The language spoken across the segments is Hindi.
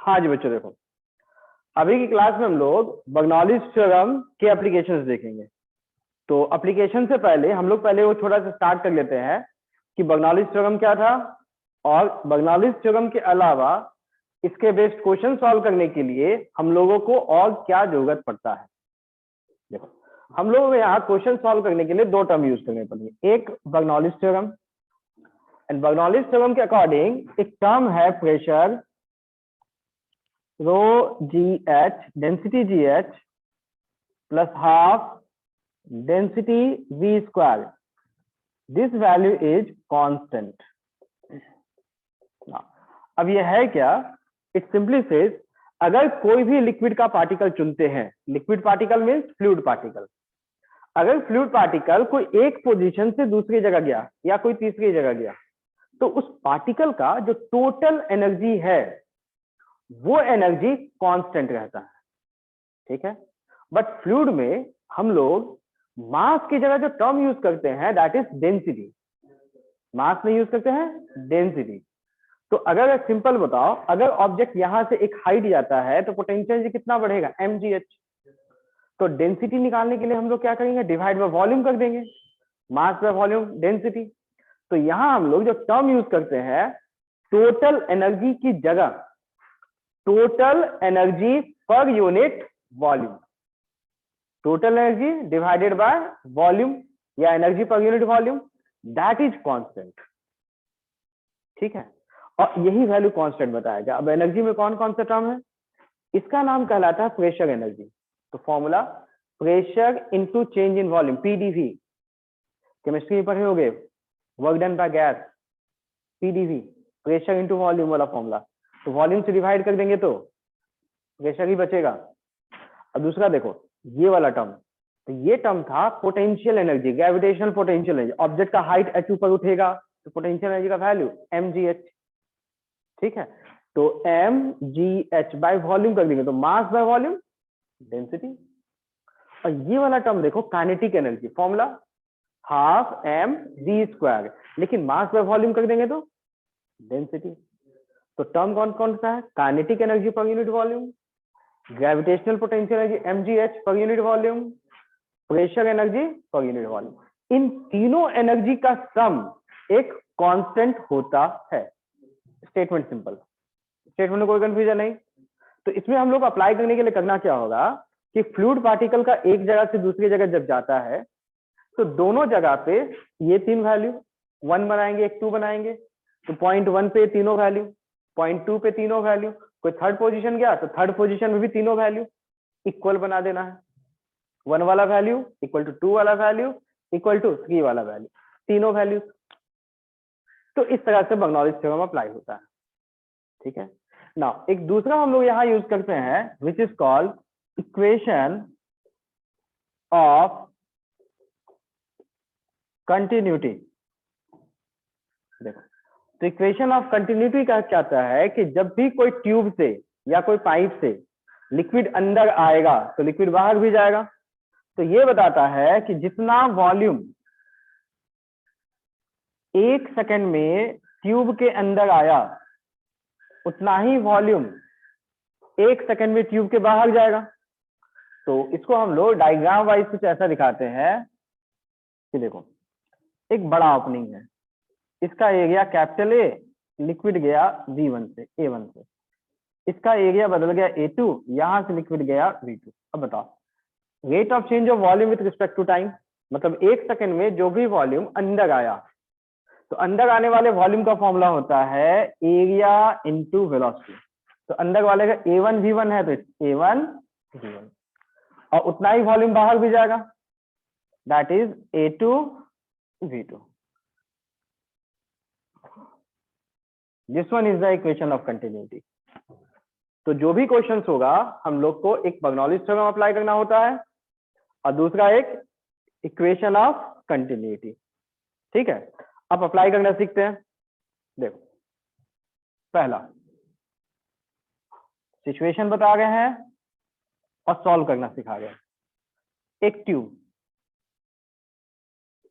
हाँ जी बच्चों, देखो अभी की क्लास में हम लोग बर्नौलीज थ्योरम के एप्लीकेशंस देखेंगे। तो एप्लीकेशन से पहले हम लोग पहले वो थोड़ा सा स्टार्ट कर लेते हैं कि बर्नौलीज थ्योरम क्या था, और बर्नौलीज थ्योरम के अलावा इसके बेस्ड क्वेश्चन सॉल्व करने के लिए हम लोगों को और क्या जरूरत पड़ता है। देखो हम लोग यहाँ क्वेश्चन सॉल्व करने के लिए दो टर्म यूज करने पड़ेंगे, एक Bernoulli's theorem, and Bernoulli's theorem के अकॉर्डिंग एक टर्म है pressure rho g h, density g h plus half density v square, this value is constant. अब यह है क्या, इट सिंपली सेज अगर कोई भी लिक्विड का पार्टिकल चुनते हैं, liquid particle means fluid particle, अगर फ्लूइड पार्टिकल कोई एक पोजीशन से दूसरी जगह गया या कोई तीसरी जगह गया, तो उस पार्टिकल का जो टोटल एनर्जी है वो एनर्जी कांस्टेंट रहता है, ठीक है। बट फ्लूइड में हम लोग मास की जगह जो टर्म यूज करते हैं दैट इज डेंसिटी, मास में यूज करते हैं डेंसिटी। तो अगर सिंपल बताओ, अगर ऑब्जेक्ट यहां से एक हाइट जाता है तो पोटेंशियल कितना बढ़ेगा, mgh। तो डेंसिटी निकालने के लिए हम लोग क्या करेंगे, डिवाइड बाय वॉल्यूम कर देंगे, मास बाय वॉल्यूम डेंसिटी। तो यहां हम लोग जो टर्म यूज करते हैं टोटल एनर्जी की जगह total energy per unit volume, total energy divided by volume या energy per unit volume, that is constant, ठीक है। और यही वैल्यू कांस्टेंट बताएगा। अब एनर्जी में कौन कौन सा टर्म है, इसका नाम कहलाता है प्रेशर एनर्जी। तो formula pressure into change in volume, PDV, chemistry में पढ़े होगे, work done by gas, PDV, pressure into volume वाला फॉर्मूला। तो वॉल्यूम से डिवाइड कर देंगे तो प्रेशर ही बचेगा। अब दूसरा देखो ये वाला टर्म, तो ये टर्म था potential energy, gravitational potential energy. Object का हाइट h ऊपर उठेगा तो पोटेंशियल एनर्जी का वैल्यू mgh, ठीक है। तो mgh बाय वॉल्यूम कर देंगे तो मास बाय वॉल्यूम डेंसिटी। और ये वाला टर्म देखो kinetic energy, formula half m v square, लेकिन मास बाय वॉल्यूम कर देंगे तो डेंसिटी। तो टर्म कौन कौन सा है, kinetic energy per unit volume, gravitational potential energy mgh per unit volume, pressure energy per unit volume. इन तीनों एनर्जी का सम एक कांस्टेंट होता है। स्टेटमेंट सिंपल, स्टेटमेंट में कोई कंफ्यूजन नहीं। तो इसमें हम लोग अप्लाई करने के लिए करना क्या होगा कि फ्लूइड पार्टिकल का एक जगह से दूसरी जगह जब जाता है तो दोनों जगह पे ये तीन वैल्यू 1 बनाएंगे, एक 2 बनाएंगे, तो पॉइंट 1 पे तीनों वैल्यू, पॉइंट 2 पे तीनों वैल्यू, कोई थर्ड पोजीशन गया तो थर्ड पोजीशन में भी तीनों वैल्यू इक्वल बना देना है। 1 वाला वैल्यू इक्वल टू 2 वाला वैल्यू इक्वल टू 3 वाला वैल्यू, तीनों वैल्यू। तो इस तरह से बर्नौलीज थ्योरम अप्लाई होता है, ठीक है ना। एक दूसरा हम लोग यहाँ यूज करते हैं which is called equation of continuity. देखो तो इक्वेशन ऑफ कंटिन्यूटी का क्या कहता है कि जब भी कोई ट्यूब से या कोई पाइप से लिक्विड अंदर आएगा तो लिक्विड बाहर भी जाएगा। तो ये बताता है कि जितना वॉल्यूम 1 सेकंड में ट्यूब के अंदर आया उतना ही वॉल्यूम 1 सेकंड में ट्यूब के बाहर जाएगा। तो इसको हम लोग डायग्राम वाइज कुछ ऐसा दिखाते हैं कि देखो एक बड़ा ओपनिंग है, इसका एरिया कैपिटल ए, लिक्विड गया V1 से A1 से, इसका एरिया बदल गया A2, यहां से लिक्विड गया V2। अब बताओ rate of change of volume with respect to time, मतलब 1 सेकंड में जो भी वॉल्यूम अंदर आया तो अंदर आने वाले वॉल्यूम का फॉर्मूला होता है एरिया इनटू वेलोसिटी। तो अंदर वाले का A1 V1 है तो A1 V1, और उतना ही वॉल्यूम बाहर भी जाएगा that is A2 V2। This one is the equation of continuity. तो जो भी क्वेश्चंस होगा हम लोग को एक बर्नौलीज थ्योरम अप्लाई करना होता है और दूसरा एक इक्वेशन ऑफ कंटिन्यूटी, ठीक है। अब अप्लाई करना सीखते हैं। देखो पहला सिचुएशन बता गए हैं और सॉल्व करना सिखा गए। एक ट्यूब,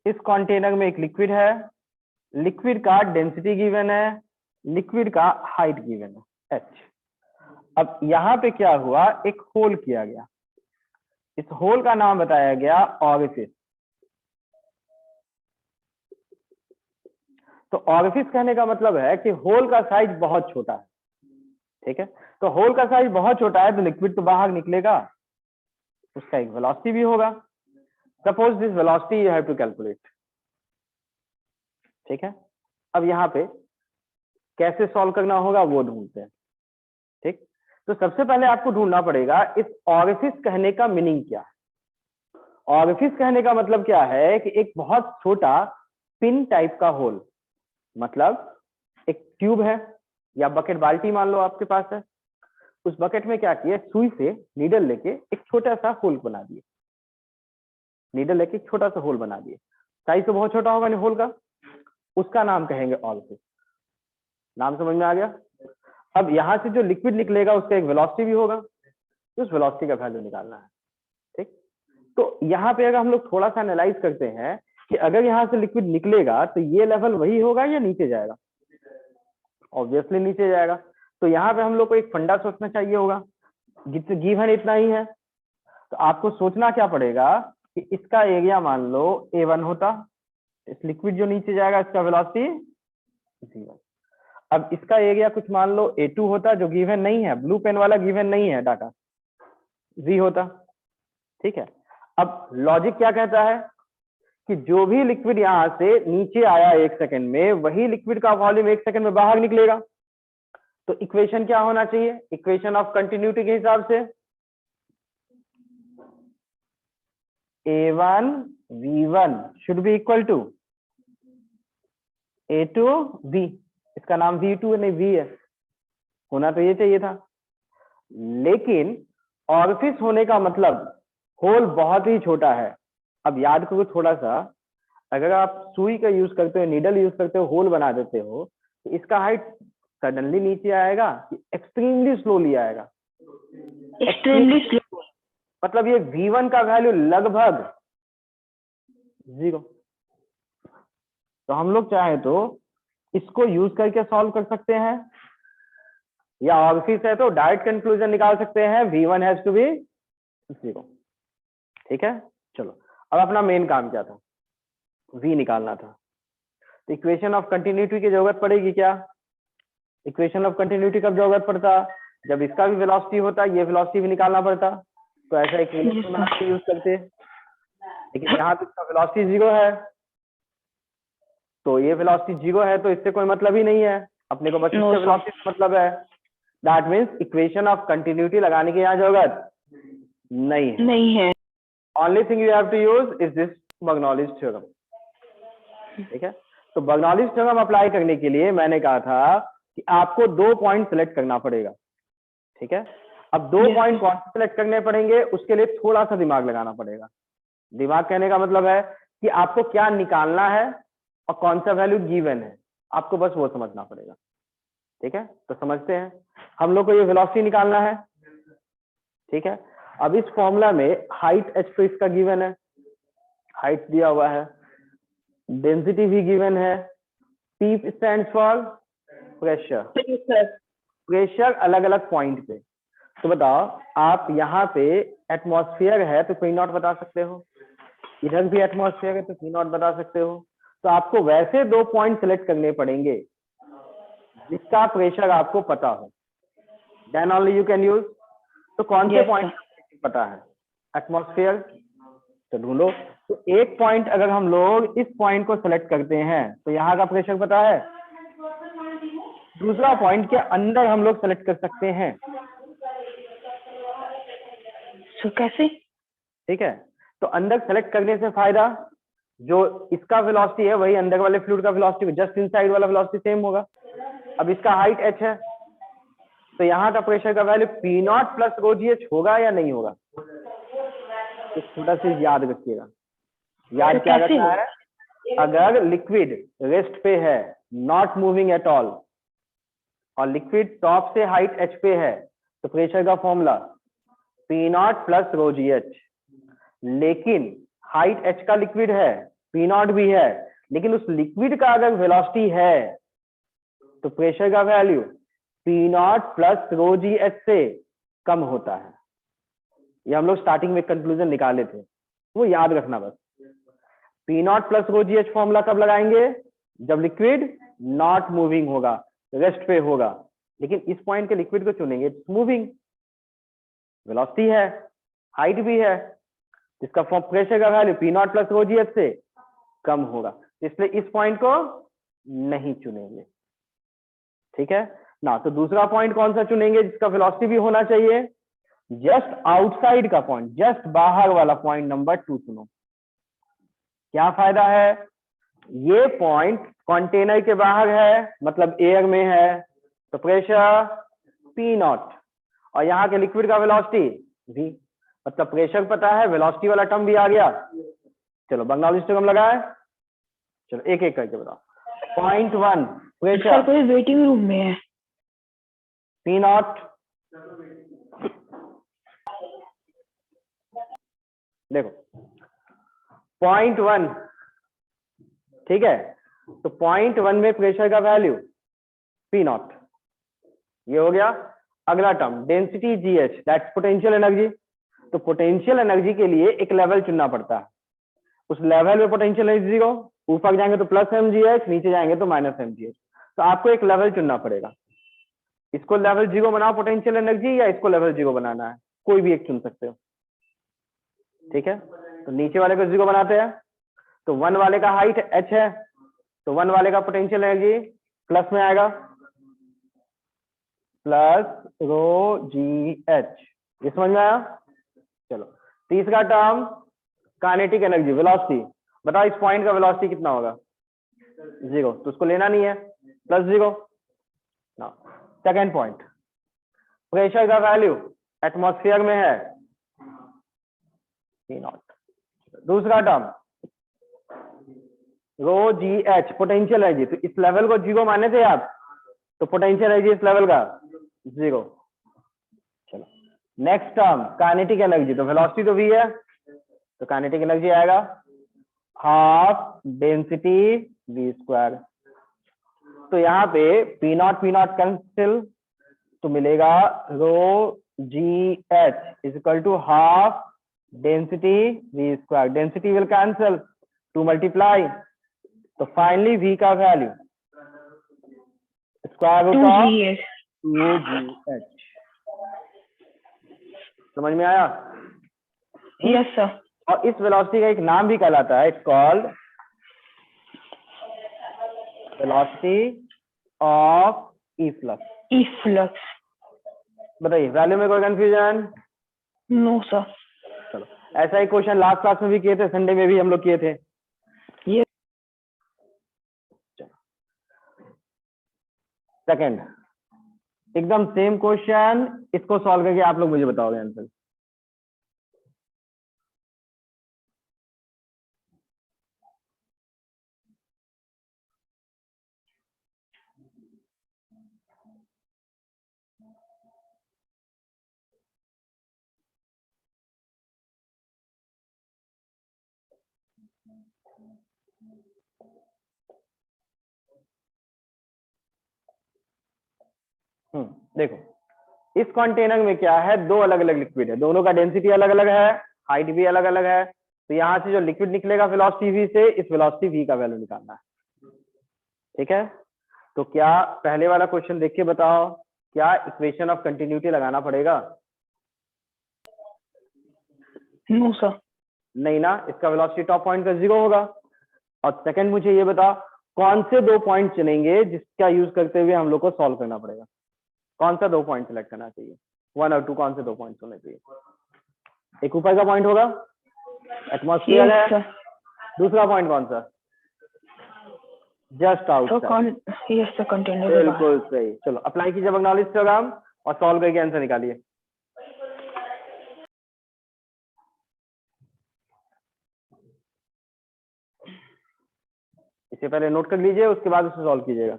इस कंटेनर में एक लिक्विड है, लिक्विड का डेंसिटी गिवन है, लिक्विड का हाइट गिवन है h। अब यहाँ पे क्या हुआ, एक होल किया गया, इस होल का नाम बताया गया ऑरिफिस। तो ऑरिफिस कहने का मतलब है कि होल का साइज बहुत छोटा है, ठीक है। तो होल का साइज बहुत छोटा है तो लिक्विड तो बाहर निकलेगा, उसका एक वेलोसिटी भी होगा। Suppose this velocity you have to calculate, ठीक है। अब यहाँ पे कैसे सॉल्व करना होगा वो ढूंढते हैं, ठीक। तो सबसे पहले आपको ढूंढना पड़ेगा इस ऑरिफिस कहने का मीनिंग क्या है। ऑरिफिस कहने का मतलब क्या है कि एक बहुत छोटा पिन टाइप का होल, मतलब एक ट्यूब है या बकेट बाल्टी मान लो आपके पास है, उस बकेट में क्या किया, सुई से नीडल लेके एक छोटा सा होल बना दिए, नीडल लेके एक छोटा सा होल बना दिए, साइज तो बहुत छोटा होगा नहीं होल का, उसका नाम कहेंगे ऑरिफिस। नाम समझ में आ गया। अब यहां से जो लिक्विड निकलेगा उसका एक वेलोसिटी भी होगा, तो उस वेलोसिटी का वैल्यू निकालना है, ठीक। तो यहाँ पे अगर हम लोग थोड़ा सा एनालाइज करते हैं कि अगर यहाँ से लिक्विड निकलेगा तो ये लेवल वही होगा या नीचे जाएगा, ऑब्वियसली नीचे जाएगा। तो यहाँ पे हम लोग को एक फंडा सोचना चाहिए होगा, गिवन इतना ही है, तो आपको सोचना क्या पड़ेगा कि इसका एरिया मान लो A1 होता, इस लिक्विड जो नीचे जाएगा इसका वेलोसिटी 0। अब इसका एरिया कुछ मान लो A2 होता, जो गिवन नहीं है, ब्लू पेन वाला गिवन नहीं है डाटा, V होता, ठीक है। अब लॉजिक क्या कहता है कि जो भी लिक्विड यहां से नीचे आया 1 सेकंड में, वही लिक्विड का वॉल्यूम 1 सेकंड में बाहर निकलेगा। तो इक्वेशन क्या होना चाहिए, इक्वेशन ऑफ कंटिन्यूटी के हिसाब से A1 V1 should be equal to A2 V, इसका नाम V2 नहीं V है, होना तो ये चाहिए था। लेकिन ऑरिफिस होने का मतलब होल बहुत ही छोटा है। अब याद करो थोड़ा सा, अगर आप सुई का यूज करते हो, नीडल यूज करते हो, होल बना देते हो, तो इसका हाइट सडनली नीचे आएगा, एक्सट्रीमली स्लोली आएगा, एक्सट्रीमली स्लो, मतलब ये V1 का वैल्यू लगभग 0। तो हम लोग चाहे तो इसको यूज करके सॉल्व कर सकते हैं, या ऑरिफिस है तो डायरेक्ट कंक्लूजन निकाल सकते हैं V1 हैज टू बी 0, ठीक है। चलो अब अपना मेन काम क्या था, V निकालना था। तो इक्वेशन ऑफ कंटिन्यूटी की जरूरत पड़ेगी क्या, इक्वेशन ऑफ कंटिन्यूटी कब जरूरत पड़ता, जब इसका भी वेलोसिटी होता, ये वेलोसिटी भी निकालना पड़ता। तो ऐसा इक्वेशन हम यूज करते, लेकिन यहाँ पे इसका वेलोसिटी 0 है, तो ये वेलोसिटी 0 है तो इससे कोई मतलब ही नहीं है, अपने को बस इससे वेलोसिटी से मतलब है। That means equation of continuity लगाने की यहाँ जरूरत नहीं है। Only thing you have to use is this Bernoulli's theorem, ठीक है। तो बर्नौलीज थ्योरम अप्लाई करने के लिए मैंने कहा था कि आपको 2 पॉइंट सिलेक्ट करना पड़ेगा, ठीक है। अब 2 पॉइंट कौन से सिलेक्ट करने पड़ेंगे, उसके लिए थोड़ा सा दिमाग लगाना पड़ेगा। दिमाग कहने का मतलब है कि आपको क्या निकालना है और कौन सा वैल्यू गिवन है, आपको बस वो समझना पड़ेगा, ठीक है। तो समझते हैं, हम लोग को ये वेलोसिटी निकालना है, ठीक है। अब इस फॉर्मूला में हाइट h तो इसका गिवन है, हाइट दिया हुआ है, डेंसिटी भी गिवन है, P stands for pressure, pressure अलग अलग पॉइंट पे। तो बताओ आप यहाँ पे एटमॉस्फेयर है तो P नॉट बता सकते हो, इधर भी एटमॉस्फेयर है तो P नॉट बता सकते हो। तो आपको वैसे 2 पॉइंट सिलेक्ट करने पड़ेंगे जिसका प्रेशर आपको पता हो, then only you can use. तो कौन से पॉइंट पता है, एटमॉस्फेयर, तो ढूंढो। तो एक पॉइंट अगर हम लोग इस पॉइंट को सिलेक्ट करते हैं तो यहाँ का प्रेशर पता है, दूसरा पॉइंट के अंदर हम लोग सेलेक्ट कर सकते हैं, कैसे, ठीक है। तो अंदर सेलेक्ट करने से फायदा, जो इसका वेलोसिटी है वही अंदर वाले फ्लूइड का वेलोसिटी, जस्ट इनसाइड वाला वेलोसिटी सेम होगा। अब इसका हाइट h है, तो यहाँ का प्रेशर का वैल्यू P नॉट प्लस रो GH होगा या नहीं होगा, तो छोटा सा याद रखिएगा। याद क्या रखना है, अगर लिक्विड रेस्ट पे है, नॉट मूविंग एट ऑल, और लिक्विड टॉप से हाइट h पे है, तो प्रेशर का फॉर्मूला P नॉट प्लस रो GH। लेकिन हाइट h का लिक्विड है, P नॉट भी है, लेकिन उस लिक्विड का अगर वेलोसिटी है तो प्रेशर का value P naught plus rho g H से कम होता है। ये हम लोग स्टार्टिंग में कंक्लूजन निकाले थे, वो याद रखना बस। P naught plus rho g H formula कब लगाएंगे? जब लिक्विड नॉट मूविंग होगा, रेस्ट पे होगा। लेकिन इस पॉइंट के लिक्विड को चुनेंगे, इट्स मूविंग, वेलोसिटी है, हाइट भी है, इसका फॉर्म प्रेशर का value P naught plus rho g H से कम होगा, इसलिए इस पॉइंट को नहीं चुनेंगे। ठीक है ना? तो दूसरा पॉइंट कौन सा चुनेंगे जिसका वेलोसिटी भी होना चाहिए? जस्ट आउटसाइड का पॉइंट, जस्ट बाहर वाला पॉइंट नंबर 2 चुनो। क्या फायदा है? ये पॉइंट कंटेनर के बाहर है, मतलब एयर में है, तो प्रेशर पी नॉट, और यहाँ के लिक्विड का वेलोसिटी v, मतलब प्रेशर पता है, वेलोसिटी वाला टर्म भी आ गया। चलो बंगाली हिस्टोग्राम लगाए, चलो एक एक करके बताओ। पॉइंट 1 प्रेशर कोई वेटिंग रूम में है। पी नॉट, देखो पॉइंट 1, ठीक है, तो पॉइंट 1 में प्रेशर का वैल्यू पी नॉट, ये हो गया। अगला term density g H, that's potential energy. तो पोटेंशियल एनर्जी के लिए एक लेवल चुनना पड़ता है, उस लेवल में पोटेंशियल एनर्जी 0, ऊपर जाएंगे तो प्लस एम जी एच, नीचे जाएंगे तो माइनस एम जी एच। तो आपको एक लेवल चुनना पड़ेगा, इसको लेवल 0 बनाओ पोटेंशियल एनर्जी, या इसको लेवल 0 बनाना है, कोई भी एक चुन सकते हो। ठीक है, तो नीचे वाले को 0 बनाते हैं, तो 1 वाले का हाइट h है, तो 1 वाले का पोटेंशियल एनर्जी प्लस में आएगा, प्लस रो जी एच। ये समझ में आया? चलो तीसरा टर्म काइनेटिक एनर्जी, वेलोसिटी। बताओ इस पॉइंट का वेलोसिटी कितना होगा? 0, तो उसको लेना नहीं है, प्लस 0 ना। सेकेंड पॉइंट प्रेशर का वैल्यू एटमॉस्फेयर में है पी नॉट। दूसरा टर्म रो जी एच, पोटेंशियल एनर्जी, तो इस लेवल को 0 माने थे आप, तो पोटेंशियल एनर्जी इस लेवल का 0। चलो नेक्स्ट टर्म काइनेटिक एनर्जी, तो वेलोसिटी तो v है, तो काइनेटिक एनर्जी आएगा हाफ डेंसिटी v स्क्वायर। तो यहाँ पे पी नॉट कैंसिल, तो मिलेगा rho g h is equal to half density v square. Density will cancel, two multiply, तो फाइनली v का value square root of 2gh। समझ में आया? Yes sir. और इस वेलोसिटी का एक नाम भी कहलाता है, it's called velocity of E flux. E flux. बताइए वैल्यू में कोई कंफ्यूजन? No sir. चलो ऐसा ही क्वेश्चन लास्ट क्लास में भी किए थे, संडे में भी हम लोग किए थे। ये सेकंड एकदम सेम क्वेश्चन, इसको सॉल्व करके आप लोग मुझे बताओगे आंसर। देखो इस कंटेनर में क्या है, दो अलग अलग लिक्विड है, दोनों का डेंसिटी अलग अलग है, हाइट भी अलग अलग है। तो यहाँ से जो लिक्विड निकलेगा वेलोसिटी v से, इस वेलोसिटी v का वैल्यू निकालना है। ठीक है, तो क्या पहले वाला क्वेश्चन देख के बताओ, क्या इक्वेशन ऑफ कंटिन्यूटी लगाना पड़ेगा? No sir. नहीं ना, इसका वेलोसिटी टॉप पॉइंट का 0 होगा। और सेकंड मुझे ये बताओ कौन से दो पॉइंट चुनेंगे जिसका यूज करते हुए हम लोग को सॉल्व करना पड़ेगा? कौन सा दो पॉइंट सिलेक्ट करना चाहिए? 1 और 2 कौन से दो पॉइंट होने चाहिए? एक ऊपर का पॉइंट होगा, एटमॉस्फेयर है। दूसरा पॉइंट कौन सा? Just outside. Yes sir, container. बिल्कुल सही। चलो अप्लाई कीजिए बंगाली हिस्टोग्राम और सॉल्व करके आंसर निकालिए। इसे पहले नोट कर लीजिए, उसके बाद उसे सॉल्व कीजिएगा।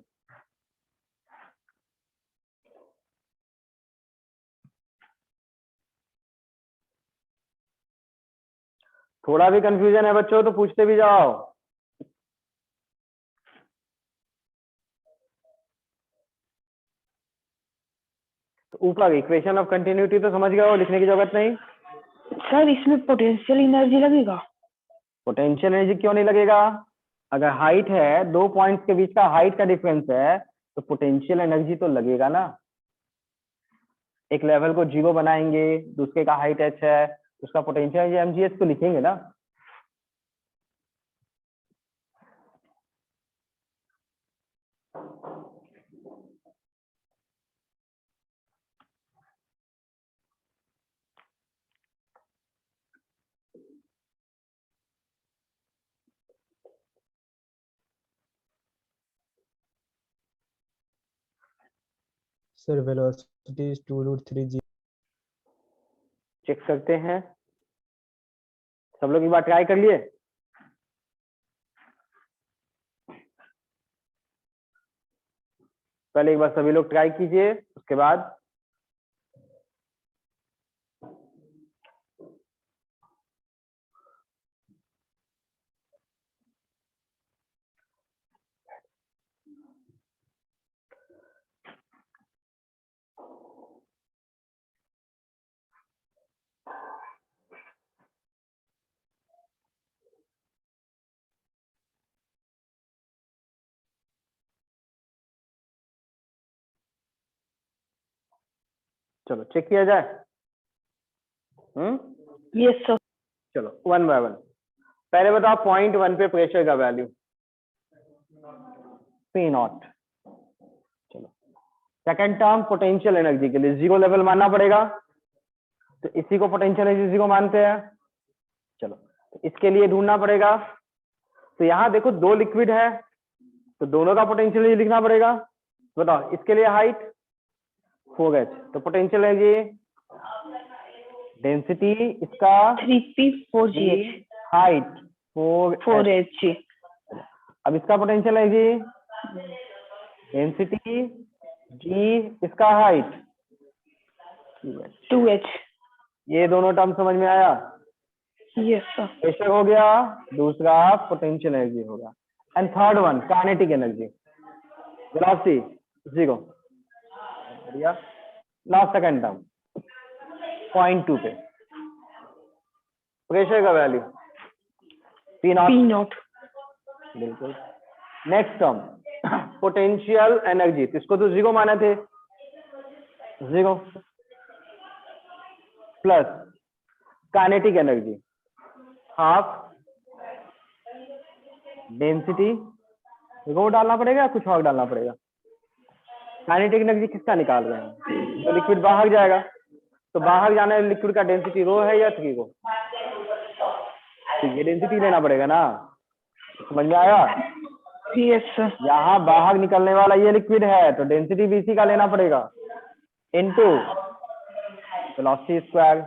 थोड़ा भी कंफ्यूजन है बच्चों तो पूछते भी जाओ। तो ऊपर इक्वेशन ऑफ कंटिन्यूटी तो समझ गए हो, लिखने की जरूरत नहीं। सर इसमें पोटेंशियल एनर्जी लगेगा? पोटेंशियल एनर्जी क्यों नहीं लगेगा? अगर हाइट है, 2 पॉइंट्स के बीच का हाइट का डिफरेंस है, तो पोटेंशियल एनर्जी तो लगेगा ना। एक लेवल को 0 बनाएंगे, दूसरे का हाइट h है, उसका पोटेंशियल एनर्जी mgh तो लिखेंगे ना। Sir velocity is 2√3g। Check करते हैं, सब लोग एक बार ट्राई कर लिए? पहले एक बार सभी लोग ट्राई कीजिए, उसके बाद चलो चेक किया जाए। Yes sir. चलो 1 बाय 1। पहले बताओ पॉइंट 1 पे प्रेशर का वैल्यू P0। चलो सेकंड टर्म पोटेंशियल एनर्जी के लिए 0 लेवल मानना पड़ेगा, तो इसी को पोटेंशियल एनर्जी 0 मानते हैं। चलो तो इसके लिए ढूंढना पड़ेगा, तो यहाँ देखो 2 लिक्विड है, तो दोनों का पोटेंशियल एनर्जी लिखना पड़ेगा। बताओ इसके लिए हाइट 4h, तो पोटेंशियल एनर्जी डेंसिटी इसका 3p4gh। Height 4h। अब इसका पोटेंशियल एनर्जी डेंसिटी g इसका हाइट 2h। ये दोनों टर्म समझ में आया? Yes sir. प्रेशर हो गया, दूसरा पोटेंशियल एनर्जी होगा, and third one kinetic energy, velocity 0। बढ़िया। लास्ट सेकंड टर्म पॉइंट 2 पे प्रेशर का वैल्यू P0। बिल्कुल। नेक्स्ट टर्म पोटेंशियल एनर्जी, तो इसको तो 0 माने थे, 0 plus kinetic energy half density, वो डालना पड़ेगा या कुछ और डालना पड़ेगा? काइनेटिक एनर्जी किसका निकाल रहे हैं? तो लिक्विड बाहर जाएगा, तो बाहर जाने वाले लिक्विड का डेंसिटी रो है या 3 को, तो ये डेंसिटी लेना पड़ेगा ना। समझ में आया? Yes sir. यहाँ बाहर निकलने वाला ये लिक्विड है, तो डेंसिटी भी इसी का लेना पड़ेगा, इनटू वेलोसिटी स्क्वायर।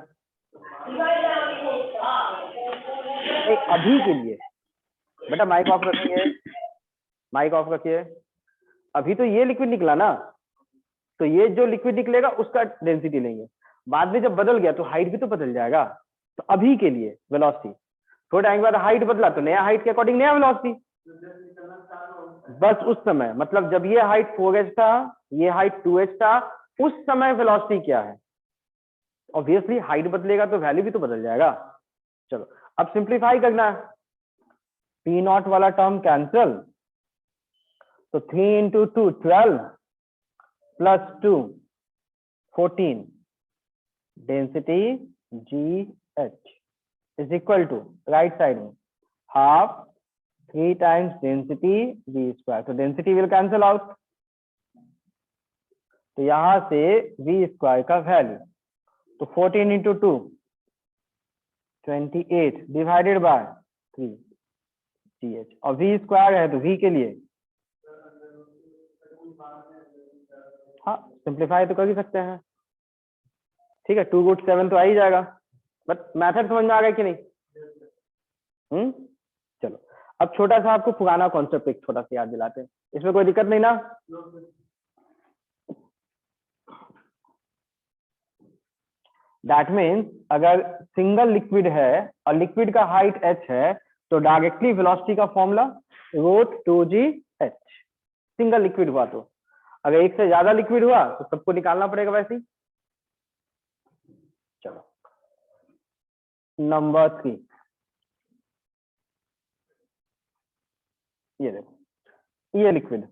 अभी के लिए बेटा माइक ऑफ रखेंगे, माइक ऑफ रखिए। अभी तो ये लिक्विड निकला ना, तो ये जो लिक्विड निकलेगा उसका डेंसिटी लेंगे, बाद में जब बदल गया तो हाइट भी तो बदल जाएगा। तो अभी के लिए वेलोसिटी, थोड़े टाइम बाद हाइट बदला तो नया हाइट के अकॉर्डिंग नया वेलोसिटी, बस उस समय, मतलब जब ये हाइट 4h था, ये हाइट 2h था, उस समय वेलोसिटी क्या है। ऑब्वियसली हाइट बदलेगा तो वैल्यू भी तो बदल जाएगा। चलो अब सिंप्लीफाई करना है, P0 वाला टर्म कैंसिल, तो 3 into 2 12 प्लस 2 14 density GH is equal to right side में half 3 times density V square, तो डेंसिटी विल कैंसिल आउट, तो यहां से V स्क्वायर का वैल्यू, तो 14 into 2 28 डिवाइडेड बाय 3 GH, और V स्क्वायर है तो V के लिए हाँ सिंप्लीफाई तो कर ही सकते हैं। ठीक है, 2 गुड 7 तो आ ही जाएगा, बट मेथड समझ में आ गया कि नहीं? चलो अब छोटा सा आपको पुराना कॉन्सेप्ट एक छोटा सा याद दिलाते हैं, इसमें कोई दिक्कत नहीं ना? दैट मीन्स अगर सिंगल लिक्विड है और लिक्विड का हाइट h है, तो डायरेक्टली वेलोसिटी का फॉर्मूला √2gh, सिंगल लिक्विड हुआ तो। अगर एक से ज्यादा लिक्विड हुआ तो सबको निकालना पड़ेगा वैसे ही। चलो नंबर 3, ये देखो ये लिक्विड,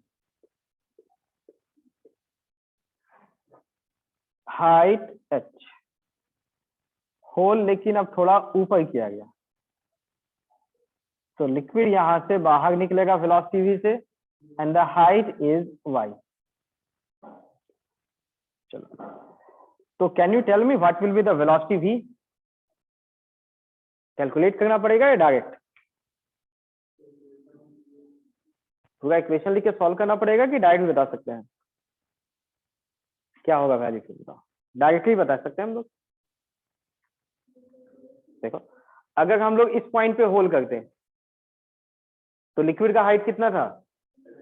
हाइट h, होल लेकिन अब थोड़ा ऊपर किया गया, तो लिक्विड यहां से बाहर निकलेगा वेलोसिटी v से, and the height is y। चलो तो can you tell me what will be the velocity v? Calculate करना पड़ेगा या डायरेक्ट? पूरा इक्वेशन लिख के सॉल्व करना पड़ेगा कि डायरेक्ट बता सकते हैं? क्या होगा वैल्यू फिर बताओ, डायरेक्टली बता सकते हैं हम लोग। देखो अगर हम लोग इस पॉइंट पे होल करते हैं तो लिक्विड का हाइट कितना था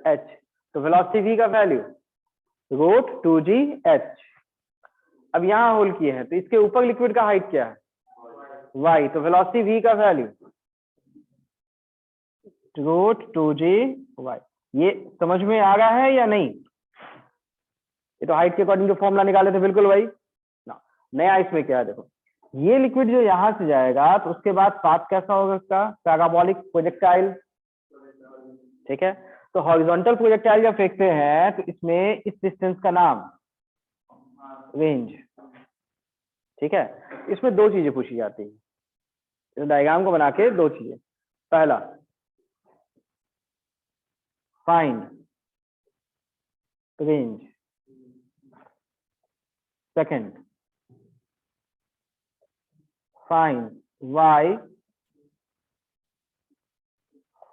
h, तो वेलोसिटी v का वैल्यू √2gh। अब यहां होल किए हैं तो इसके ऊपर लिक्विड का हाइट क्या है y, तो वेलोसिटी v का वैल्यू √2gy। ये समझ में आ रहा है या नहीं? ये तो हाइट के अकॉर्डिंग जो फॉर्मूला निकाले थे बिल्कुल वही ना। नया इसमें क्या है, देखो ये लिक्विड जो यहां से जाएगा तो उसके बाद पाथ कैसा होगा इसका, पैराबोलिक प्रोजेक्टाइल, ठीक है। तो हॉरिजॉन्टल प्रोजेक्टाइल जब फेंकते हैं तो इसमें इस डिस्टेंस का नाम रेंज, ठीक है। इसमें दो चीजें पूछी जाती है इस डायग्राम को बना के, दो चीजें। पहला find range, second find y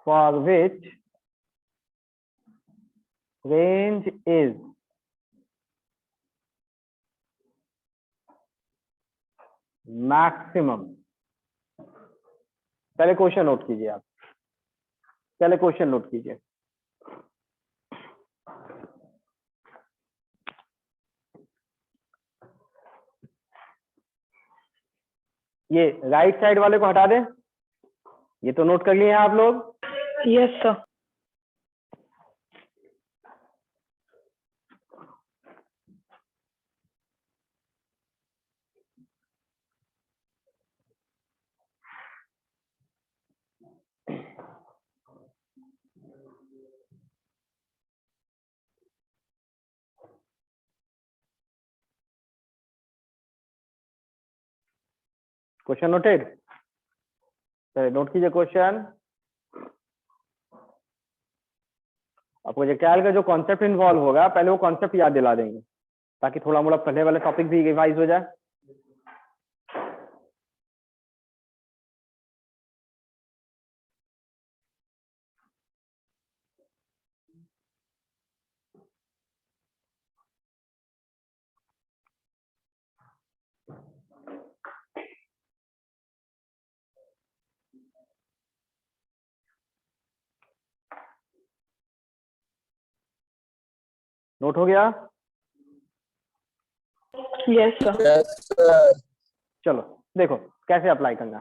for which range is maximum। पहले क्वेश्चन नोट कीजिए आप, पहले क्वेश्चन नोट कीजिए। ये राइट साइड वाले को हटा दें, ये तो नोट कर लिए हैं आप लोग? Yes sir. Question noted? चलिए नोट कीजिए क्वेश्चन। अब प्रोजेक्टाइल का जो कॉन्सेप्ट इन्वॉल्व होगा पहले वो कॉन्सेप्ट याद दिला देंगे ताकि थोड़ा मोड़ा पहले वाले टॉपिक भी रिवाइज हो जाए। नोट हो गया? Yes sir. चलो देखो कैसे अप्लाई करना।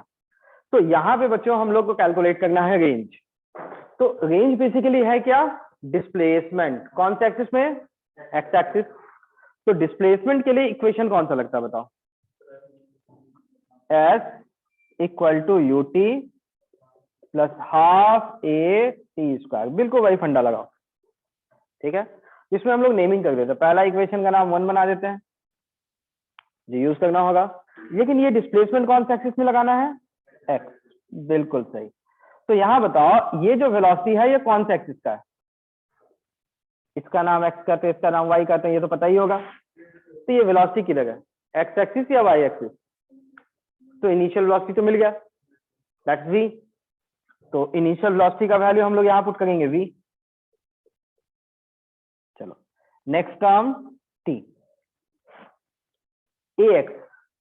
तो यहाँ पे बच्चों हम लोग को कैलकुलेट करना है रेंज। तो रेंज बेसिकली है क्या, डिस्प्लेसमेंट। कौन से एक्सिस में? X axis. तो डिस्प्लेसमेंट के लिए इक्वेशन कौन सा लगता है बताओ? S equal to ut plus half a t square. बिल्कुल वही फंडा लगाओ, ठीक है। इसमें हम लोग नेमिंग कर देते हैं, पहला इक्वेशन का नाम 1 बना देते हैं जो यूज करना होगा। लेकिन ये डिस्प्लेसमेंट कौन से एक्सिस में लगाना है? x। बिल्कुल सही। तो यहाँ बताओ ये जो वेलोसिटी है ये कौन से एक्सिस का है? इसका नाम x करते हैं, इसका नाम y करते हैं, ये तो पता ही होगा। तो ये वेलोसिटी किधर है, x एक्सिस या y एक्सिस? तो इनिशियल वेलोसिटी तो मिल गया, दैट्स v। तो इनिशियल वेलोसिटी का वैल्यू हम लोग यहाँ पुट करेंगे v। चलो नेक्स्ट टर्म t, ax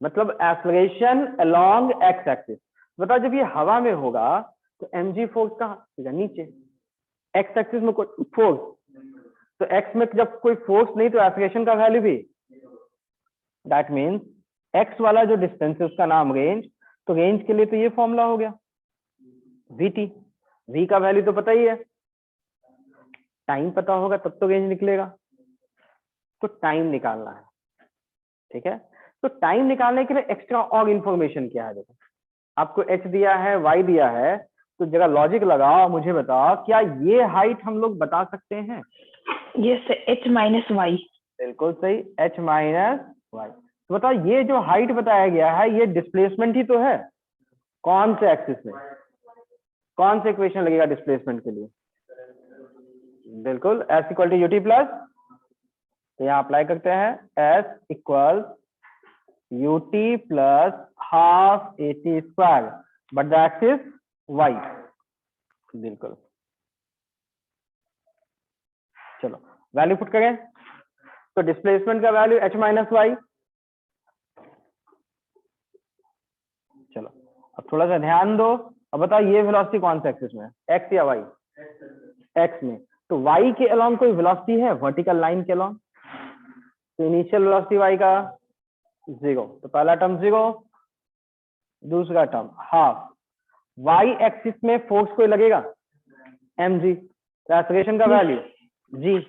मतलब एक्सेलरेशन अलोंग x एक्सिस। बताओ जब ये हवा में होगा तो mg फोर्स कहाँ नीचे, x एक्सिस में कोई फोर्स, तो x में जब कोई फोर्स नहीं तो एक्सेलरेशन का वैल्यू भी, दैट मीन्स x वाला जो डिस्टेंस है उसका नाम रेंज। तो रेंज के लिए तो ये फॉर्मूला हो गया vt। v का वैल्यू तो पता ही है, टाइम पता होगा तब तो रेंज निकलेगा। तो टाइम निकालना है, ठीक है। तो टाइम निकालने के लिए एक्स्ट्रा और इंफॉर्मेशन क्या है, देखो आपको h दिया है, y दिया है, तो जरा लॉजिक लगाओ, मुझे बताओ क्या ये हाइट हम लोग बता सकते हैं? Yes sir, h minus y. बिल्कुल सही, h माइनस वाई। तो बताओ ये जो हाइट बताया गया है ये डिस्प्लेसमेंट ही तो है, कौन से एक्सिस में, कौन से इक्वेशन लगेगा डिस्प्लेसमेंट के लिए? बिल्कुल s equal to u t plus, तो यहाँ अप्लाई करते हैं s equal u t plus half a t square but the axis y। बिल्कुल, चलो वैल्यू पुट करें, तो डिस्प्लेसमेंट का वैल्यू h माइनस वाई। चलो अब थोड़ा सा ध्यान दो, अब बताओ ये वेलोसिटी कौन से एक्सिस में है, x या y? x में। तो y के अलोंग कोई वेलोसिटी है वर्टिकल लाइन के अलोंग? तो इनिशियल वेलोसिटी y का 0, तो पहला टर्म 0, दूसरा टर्म हाफ। y एक्सिस में फोर्स कोई लगेगा mg, एक्सेलरेशन का value g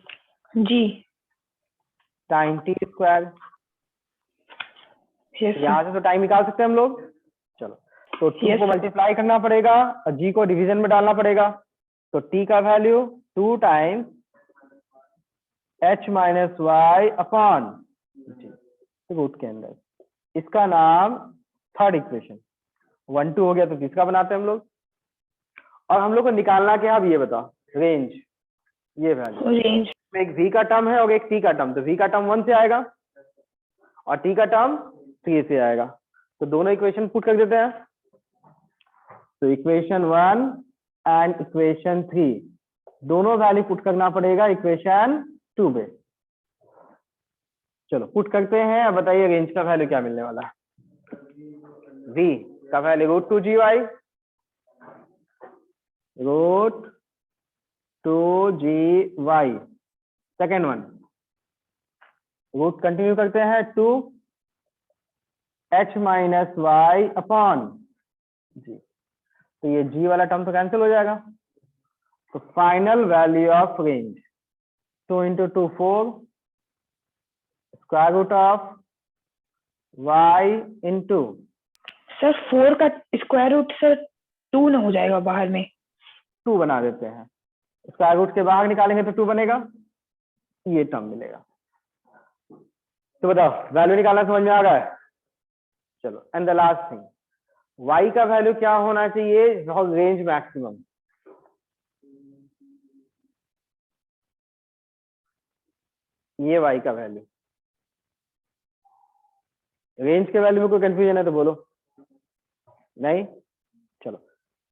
g. Time t square. Yes यहाँ से तो टाइम निकाल सकते हैं हम लोग। चलो तो t Yes, को sir. मल्टीप्लाई करना पड़ेगा और g को डिवीजन में डालना पड़ेगा, तो t का value 2 times h minus y upon root के अंदर, इसका नाम थर्ड इक्वेशन। 1 2 हो गया, तो तीसरा बनाते हैं हम लोग। और हम लोग को निकालना क्या है अब ये बताओ, रेंज, ये वैल्यू रेंज। एक v का टर्म है और एक t का टर्म, तो v का टर्म 1 से आएगा और t का टर्म 3 से आएगा, तो दोनों इक्वेशन पुट कर देते हैं। तो इक्वेशन 1 एंड इक्वेशन 3 दोनों वैल्यू पुट करना पड़ेगा इक्वेशन 2 में। चलो पुट करते हैं, अब बताइए रेंज का वैल्यू क्या मिलने वाला है? v का value root 2 g y, root 2 g y. Second one root continue करते हैं 2 h minus y upon g, तो ये g वाला टर्म तो कैंसिल हो जाएगा, तो final value of range 2 into 2 4 square root of y into sir 4 का स्क्वायर रूट सर 2 ना हो जाएगा बाहर में? 2 बना देते हैं, स्क्वायर रूट के बाहर निकालेंगे तो 2 बनेगा, ये टर्म मिलेगा। तो बताओ वैल्यू निकालना समझ में आ रहा है? चलो and the last thing, y का वैल्यू क्या होना चाहिए रेंज मैक्सिमम? ये y का वैल्यू, रेंज के वैल्यू में कोई कंफ्यूजन है तो बोलो, नहीं? चलो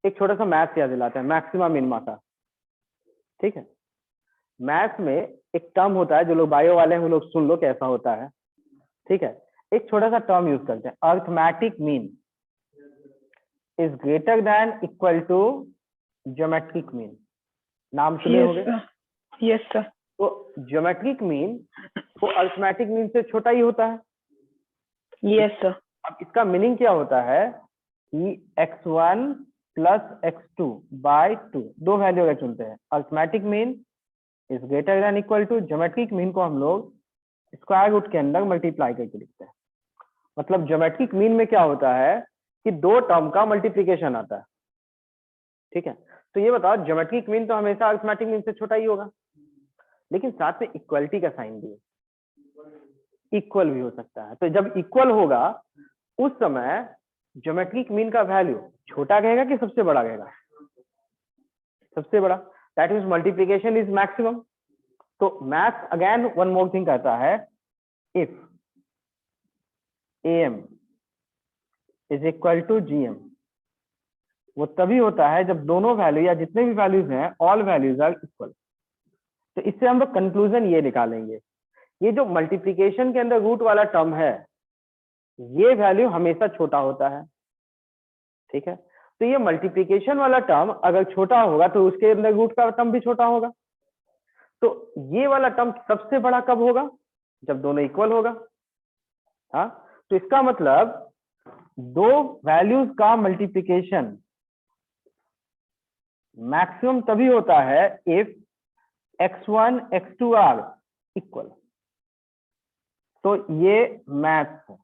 एक छोटा सा मैथ्स याद दिलाते हैं, मैक्सिमा मिनिमा का, ठीक है। मैथ्स में एक टर्म होता है, जो लोग बायो वाले हैं वो लोग सुन लो कैसा होता है, ठीक है। एक छोटा सा टर्म यूज करते हैं, arithmetic mean is greater than equal to geometric mean, नाम सुने होंगे। Yes sir. तो ज्योमेट्रिक मीन वो अर्थमेटिक मीन से छोटा ही होता है। Yes sir. अब इसका मीनिंग क्या होता है कि x1 प्लस x2 बाय 2 दो वैल्यू अगर चुनते हैं, arithmetic mean is greater than equal to geometric mean को हम लोग स्क्वायर रूट के अंदर मल्टीप्लाई करके लिखते हैं। मतलब ज्योमेट्रिक मीन में क्या होता है कि दो टर्म का मल्टीप्लीकेशन आता है, ठीक है। तो ये बताओ ज्योमेट्रिक मीन तो हमेशा अर्थमेटिक मीन से छोटा ही होगा, लेकिन साथ में इक्वलिटी का साइन भी है, इक्वल भी हो सकता है। तो जब इक्वल होगा उस समय ज्योमेट्रिक मीन का वैल्यू छोटा रहेगा कि सबसे बड़ा रहेगा? सबसे बड़ा, that means multiplication is maximum. तो maths again one more thing कहता है, if am is equal to gm, वो तभी होता है जब दोनों वैल्यू या जितने भी वैल्यूज हैं ऑल वैल्यूज आर इक्वल। तो इससे हम लोग कंक्लूजन ये निकालेंगे, ये जो मल्टीप्लिकेशन के अंदर रूट वाला टर्म है ये वैल्यू हमेशा छोटा होता है, ठीक है। तो ये मल्टीप्लिकेशन वाला टर्म अगर छोटा होगा तो उसके अंदर रूट का टर्म भी छोटा होगा। तो ये वाला टर्म सबसे बड़ा कब होगा? जब दोनों इक्वल होगा। हाँ, तो इसका मतलब दो वैल्यूज का मल्टीप्लिकेशन मैक्सिमम तभी होता है if x1 x2 are equal. तो ये मैथ्स है।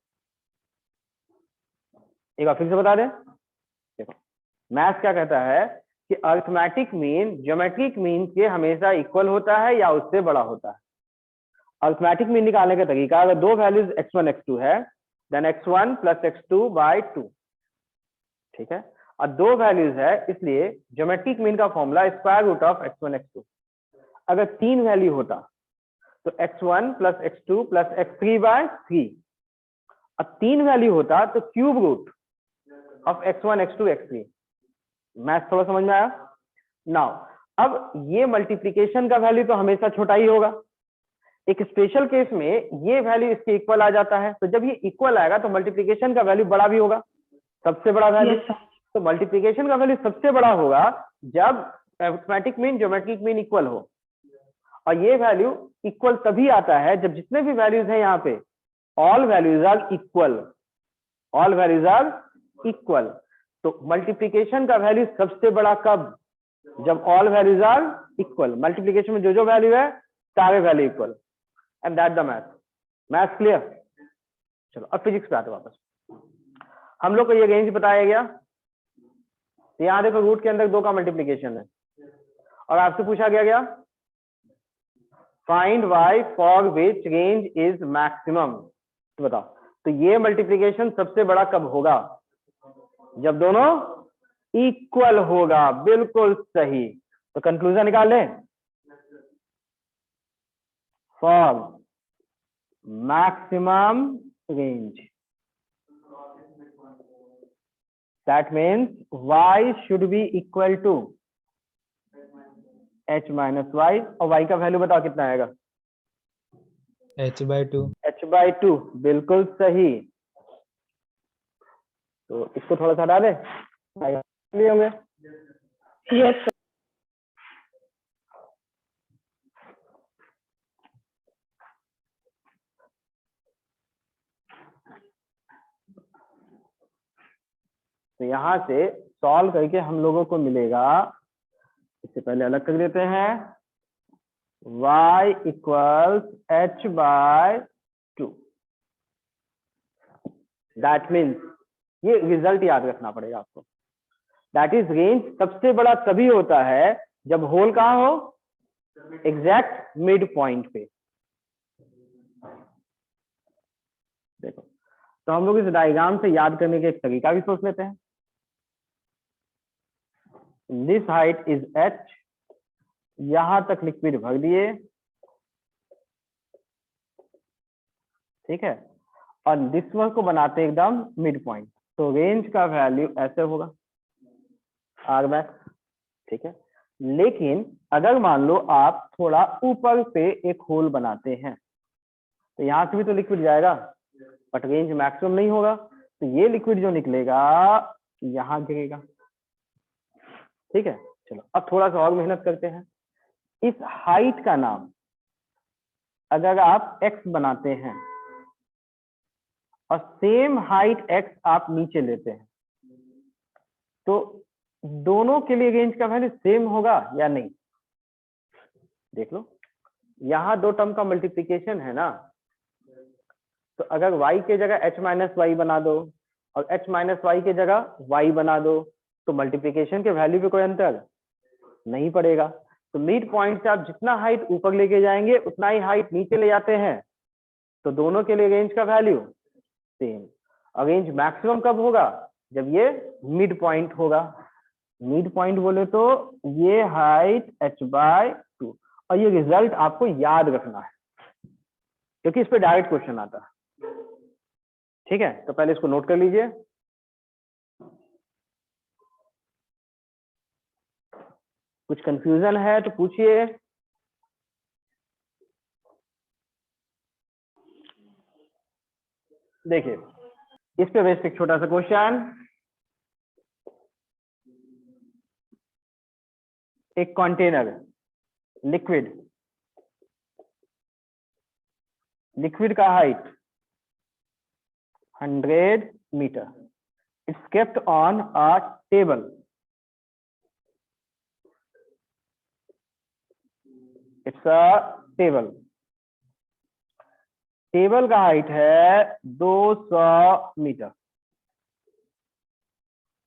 एक बार फिर से बता दें, देखो मैथ्स क्या कहता है कि अरिथमेटिक मीन ज्योमेट्रिक मीन के हमेशा इक्वल होता है या उससे बड़ा होता है। अरिथमेटिक मीन निकालने का तरीका, अगर दो वैल्यूज x1 x2 है then x1 plus x2 bye 2, ठीक है, और दो वैल्यूज है इसलिए ज्योमेट्रिक मीन का formula square root of x1 x2। अगर तीन वैल्यू होता तो x1 plus x2 plus x3 bye 3, अब तीन वैल्यू होता तो cube root of x1 x2 x3। Math थोड़ा समझ में आया? नाउ अब ये मल्टीप्लीकेशन का वैल्यू तो हमेशा छोटा ही होगा, एक स्पेशल केस में ये वैल्यू इसके इक्वल आ जाता है, तो जब ये इक्वल आएगा तो मल्टीप्लीकेशन का वैल्यू बड़ा भी होगा, सबसे बड़ा वैल्यू। Yes sir. तो मल्टीप्लीकेशन का वैल्यू सबसे बड़ा होगा जब arithmetic mean geometric mean equal हो, और ये वैल्यू इक्वल तभी आता है जब जितने भी वैल्यूज हैं यहाँ पे all values are equal, all values are equal. तो मल्टीप्लीकेशन का वैल्यू सबसे बड़ा कब? जब all values are equal. Multiplication में जो जो वैल्यू है सारे value equal, and that the math. Math clear? चलो अब फिजिक्स पे आते वापस। हम लोग को ये रेंज बताया गया, तो यहाँ देखो रूट के अंदर 2 का मल्टीप्लीकेशन है और आपसे पूछा गया find y for which range is maximum. तो बताओ, तो ये मल्टीप्लीकेशन सबसे बड़ा कब होगा? जब दोनों इक्वल होगा। बिल्कुल सही। तो कंक्लूजन निकाल लें, for maximum range that means y should be equal to h minus y, और y का वैल्यू बताओ कितना आएगा? h/2। h/2। बिल्कुल सही। तो इसको थोड़ा सा हटा दे, लिए होंगे। Yes sir. तो यहां से सॉल्व करके हम लोगों को मिलेगा, इससे पहले अलग कर देते हैं, y equals h/2। That means, ये रिजल्ट याद रखना पड़ेगा आपको, दैट इज रेंज सबसे बड़ा तभी होता है जब होल कहाँ हो? एग्जैक्ट मिड पॉइंट पे। देखो, तो हम लोग इस डायग्राम से याद करने का एक तरीका भी सोच लेते हैं। दिस हाइट इज h, यहां तक लिक्विड भर दिए, ठीक है, और दिस वन को बनाते एकदम मिड पॉइंट, तो रेंज का वैल्यू ऐसे होगा आर मैक्स, ठीक है। लेकिन अगर मान लो आप थोड़ा ऊपर पे एक होल बनाते हैं, तो यहां से भी तो लिक्विड जाएगा, बट रेंज मैक्सिमम नहीं होगा, तो ये लिक्विड जो निकलेगा यहां गिरेगा, ठीक है। चलो अब थोड़ा सा और मेहनत करते हैं। इस हाइट का नाम अगर आप x बनाते हैं और सेम हाइट x आप नीचे लेते हैं, तो दोनों के लिए रेंज का वैल्यू सेम होगा या नहीं? देख लो, यहां 2 टर्म का मल्टीप्लीकेशन है ना, तो अगर y के जगह h माइनस वाई बना दो और h माइनस वाई के जगह y बना दो, तो मल्टीप्लीकेशन के वैल्यू पे कोई अंतर नहीं पड़ेगा। तो मिड पॉइंट से आप जितना हाइट ऊपर लेके जाएंगे उतना ही हाइट नीचे ले जाते हैं, तो दोनों के लिए रेंज का वैल्यू सेम। और रेंज मैक्सिमम कब होगा? जब ये मिड पॉइंट होगा। मिड पॉइंट बोले तो ये हाइट h/2, और ये रिजल्ट आपको याद रखना है क्योंकि इस पे डायरेक्ट क्वेश्चन आता है, ठीक है। तो पहले इसको नोट कर लीजिए। कुछ कंफ्यूजन है तो पूछिए। देखिए, इस पे बेस्ड एक छोटा सा क्वेश्चन, एक कंटेनर लिक्विड, लिक्विड का height 100 metre, it's kept on a table, it's a table. Table का हाइट है 200 मीटर,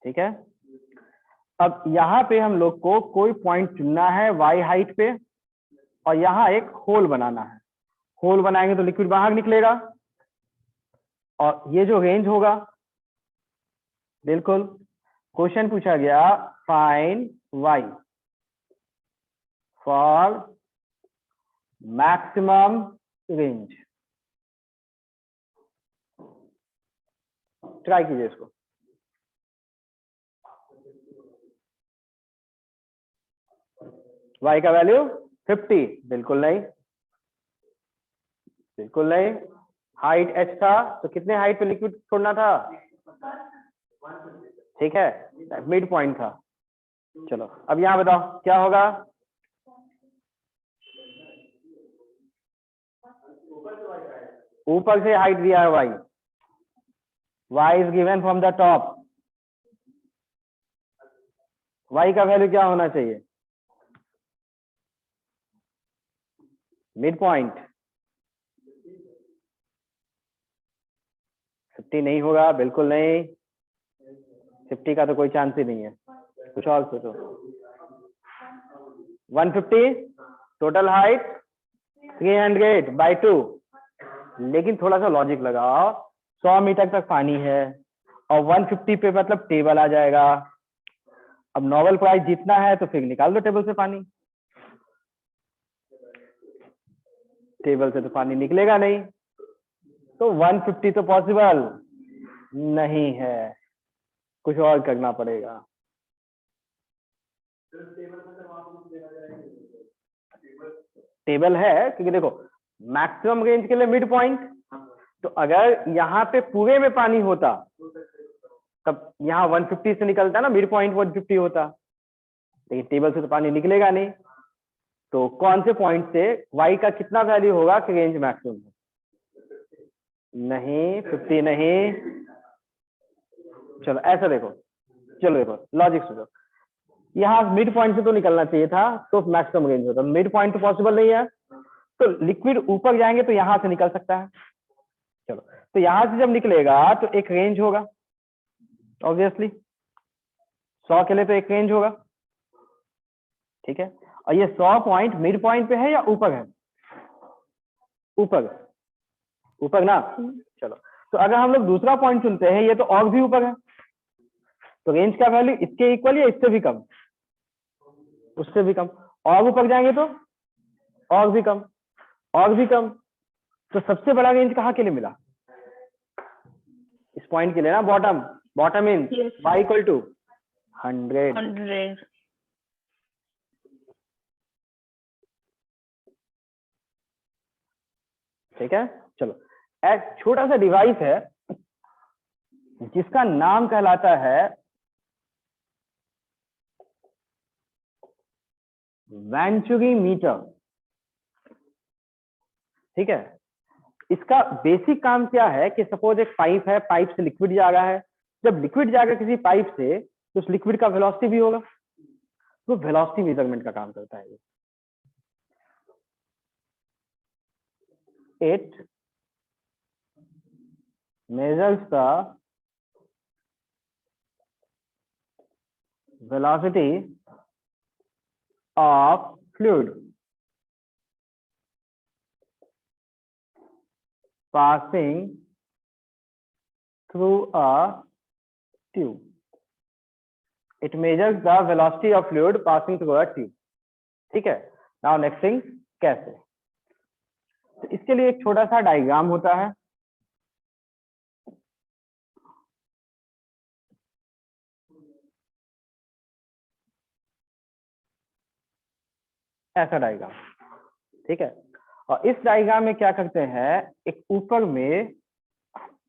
ठीक है। अब यहाँ पे हम लोग को कोई पॉइंट चुनना है y हाइट पे, और यहाँ एक होल बनाना है। होल बनाएंगे तो लिक्विड बाहर निकलेगा, और ये जो रेंज होगा, बिल्कुल क्वेश्चन पूछा गया find y for maximum range. Try कीजिए इसको। y का वैल्यू 50, बिल्कुल नहीं, बिल्कुल नहीं। हाइट h था, तो कितने हाइट पे लिक्विड छोड़ना था? ठीक है, मिड पॉइंट था। चलो अब यहां बताओ क्या होगा। ऊपर से हाइट दिया है y, y is given from the top. y का वैल्यू क्या होना चाहिए? Mid point. 50 नहीं होगा, बिल्कुल नहीं, 50 का तो कोई चांस ही नहीं है। कुछ और सोचो। 150, टोटल हाइट 300/2। लेकिन थोड़ा सा लॉजिक लगाओ, 100 मीटर तक पानी है और 150 पे मतलब टेबल आ जाएगा। अब नोबेल प्राइज जीतना है तो फिर निकाल दो टेबल से पानी। टेबल से तो पानी निकलेगा नहीं, तो 150 तो पॉसिबल नहीं है, कुछ और करना पड़ेगा। टेबल है क्योंकि देखो मैक्सिमम रेंज के लिए मिड पॉइंट, तो अगर यहाँ पे पूरे में पानी होता तब यहाँ 150 से निकलता ना, मिड पॉइंट 150 होता, लेकिन टेबल से तो पानी निकलेगा नहीं। तो कौन से पॉइंट से y का कितना वैल्यू होगा कि रेंज मैक्सिमम? नहीं, 50 नहीं। चलो ऐसा देखो, चलो देखो लॉजिक सुनो, यहाँ मिड पॉइंट से तो निकलना चाहिए था, तो मैक्सिमम रेंज होता। मिड पॉइंट तो पॉसिबल नहीं है, तो लिक्विड ऊपर जाएंगे तो यहाँ से निकल सकता है। चलो, तो यहाँ से जब निकलेगा तो एक रेंज होगा, ऑब्वियसली 100 के लिए तो एक रेंज होगा, ठीक है। और ये 100 पॉइंट मिड पॉइंट पे है या ऊपर है? ऊपर, ऊपर ना। चलो, तो अगर हम लोग दूसरा पॉइंट चुनते हैं, ये तो और भी ऊपर है, तो रेंज का वैल्यू इसके इक्वल या इससे भी कम? उससे भी कम। और ऊपर जाएंगे तो और भी कम, और भी कम। तो सबसे बड़ा रेंज कहाँ के लिए मिला? इस पॉइंट के लिए ना, bottom. Bottom in y equal to 100। ठीक है। चलो, एक छोटा सा डिवाइस है जिसका नाम कहलाता है वेंचुरी मीटर, ठीक है। इसका बेसिक काम क्या है कि सपोज एक पाइप है, पाइप से लिक्विड जा रहा है। जब लिक्विड जाएगा किसी पाइप से, तो उस लिक्विड का वेलोसिटी भी होगा, तो वेलोसिटी मेजरमेंट का काम करता है ये। It measures the velocity of fluid passing through a tube. It measures the velocity of fluid passing through a tube. ठीक है। Now next thing, कैसे? तो इसके लिए एक छोटा सा डायग्राम होता है। ऐसा डायग्राम, ठीक है। और इस डायग्राम में क्या करते हैं, एक ऊपर में